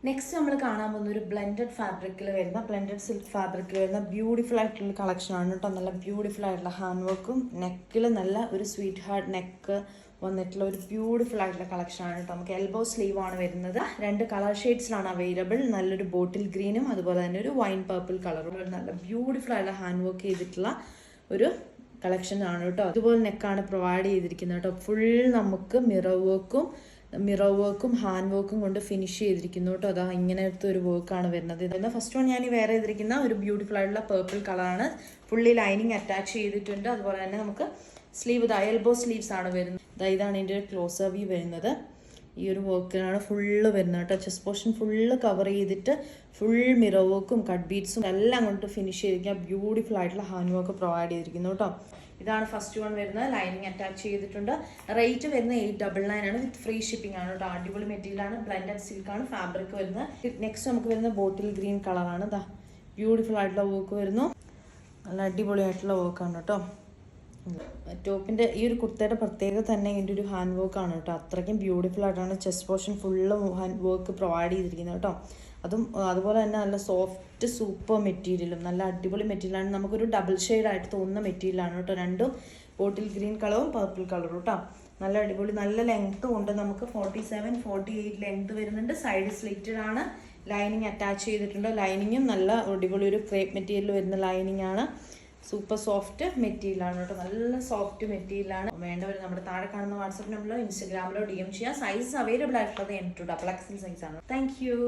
Next നമ്മൾ കാണാൻ പോകുന്ന ഒരു ബ്ലെൻഡഡ് ഫാബ്രിക്കിൽ വരുന്ന ബ്ലെൻഡഡ് സിൽക്ക് ഫാബ്രിക്കിൽ വരുന്ന ബ്യൂട്ടിഫുൾ ആയിട്ടുള്ള കളക്ഷനാണ് കേട്ടോ. നല്ല ബ്യൂട്ടിഫുൾ ആയിട്ടുള്ള ഹാൻഡ് വർക്കും നെക്കിൽ നല്ല ഒരു സ്വീറ്റ് ഹാർട്ട് നെക്ക് വന്നിട്ടുള്ള ഒരു ബ്യൂട്ടിഫുൾ ആയിട്ടുള്ള കളക്ഷനാണ് കേട്ടോ. നമുക്ക് എൽബോ സ്ലീവ് ആണ് വരുന്നത്. 2 കളർ ഷെയ്ഡ്സിലാണ് അവൈലബിൾ. നല്ലൊരു ബോട്ടിൽ ഗ്രീനും അതുപോലെ തന്നെ ഒരു വൈൻ പർപ്പിൾ കളറും നല്ല ബ്യൂട്ടിഫുൾ ആയിട്ടുള്ള ഹാൻഡ് വർക്ക് ചെയ്തിട്ടുള്ള ഒരു കളക്ഷൻ ആണ് കേട്ടോ. അതുപോലെ നെക്കാണ് പ്രൊവൈഡ് ചെയ്തിരിക്കുന്നത് കേട്ടോ. ഫുൾ നമുക്ക് മിറർ വർക്കും ഹാൻഡ് വർക്കും കൊണ്ട് ഫിനിഷ് ചെയ്തിരിക്കുന്നു കേട്ടോ. അതാ ഇങ്ങനത്തെ ഒരു വർക്കാണ് വരുന്നത്. ഇതെന്ന് ഫസ്റ്റ് വൺ ഞാൻ വേറെ ചെയ്തിരിക്കുന്ന ഒരു ബ്യൂട്ടിഫുൾ ആയിട്ടുള്ള പേർപ്പിൾ കളറാണ്. ഫുള്ളി ലൈനിങ് അറ്റാച്ച് ചെയ്തിട്ടുണ്ട്. അതുപോലെ തന്നെ നമുക്ക് സ്ലീവ് എൽബോ സ്ലീവ്സ് ആണ് വരുന്നത്. ഇതാണ് ഇതിൻ്റെ ഒരു ക്ലോസർ വ്യൂ വരുന്നത്. ഈ ഒരു വർക്കിനാണ് ഫുള്ള് വരുന്നത് കേട്ടോ. ചെസ്റ്റ് പോർഷൻ ഫുള്ള് കവർ ചെയ്തിട്ട് ഫുൾ മിറർ വർക്കും കട്ട് ബീഡ്സും എല്ലാം കൊണ്ട് ഫിനിഷ് ചെയ്തിരിക്കുക ബ്യൂട്ടിഫുൾ ആയിട്ടുള്ള ഹാൻഡ് വർക്ക് പ്രൊവൈഡ് ചെയ്തിരിക്കുന്നു കേട്ടോ. ഇതാണ് ഫസ്റ്റ് വൺ വരുന്നത്. ലൈനിങ് അറ്റാച്ച് ചെയ്തിട്ടുണ്ട്. റേറ്റ് വരുന്നത് 899 ആണ്. വിത്ത് ഫ്രീ ഷിപ്പിംഗ് ആണ് കേട്ടോ. അടിപൊളി മെറ്റീരിയലാണ്. ബ്ലെൻഡഡ് സിൽക്കാണ് ഫാബ്രിക് വരുന്നത്. നെക്സ്റ്റ് നമുക്ക് വരുന്ന ബോട്ടിൽ ഗ്രീൻ കളറാണ്. ഇതാ ബ്യൂട്ടിഫുൾ ആയിട്ടുള്ള വർക്ക് വരുന്നു. നല്ല അടിപൊളിയായിട്ടുള്ള വർക്കാണ് കേട്ടോ. ടോപ്പിൻ്റെ ഈ ഒരു കുർത്തയുടെ പ്രത്യേകത തന്നെ ഇതിൻ്റെ ഒരു ഹാൻഡ് വർക്കാണ് കേട്ടോ. അത്രയ്ക്കും ബ്യൂട്ടിഫുൾ ആയിട്ടാണ് chest portion full hand work provide ചെയ്തിരിക്കുന്നത് കേട്ടോ. അതുപോലെ തന്നെ നല്ല സോഫ്റ്റ് സൂപ്പർ മെറ്റീരിയലും നല്ല അടിപൊളി മെറ്റീരിയലാണ്. നമുക്കൊരു ഡബിൾ ഷെയ്ഡായിട്ട് തോന്നുന്ന മെറ്റീരിയലാണ് കേട്ടോ. രണ്ടും ബോട്ടിൽ ഗ്രീൻ കളറും പർപ്പിൾ കളറും കേട്ടോ. നല്ല അടിപൊളി നല്ല ലെങ്ത്തും ഉണ്ട്. നമുക്ക് 47-48 ലെങ്ത് വരുന്നുണ്ട്. സൈഡ് സ്ലിറ്റഡ് ആണ്. ലൈനിങ് അറ്റാച്ച് ചെയ്തിട്ടുണ്ട്. ലൈനിങ്ങും നല്ല അടിപൊളി ഒരു ക്രേപ്പ് മെറ്റീരിയൽ വരുന്ന ലൈനിങ് ആണ്. സൂപ്പർ സോഫ്റ്റ് മെറ്റീരിയലാണ് കേട്ടോ. നല്ല സോഫ്റ്റ് മെറ്റീരിയലാണ്. വേണ്ടവർ നമ്മുടെ താഴെ കാണുന്ന വാട്സാപ്പ് നമ്പറിലോ ഇൻസ്റ്റാഗ്രാമിലോ DM ചെയ്യാം. സൈസ് അവൈലബിൾ ആയിട്ടുള്ളത് M to XXL സൈസാണ്. Thank you.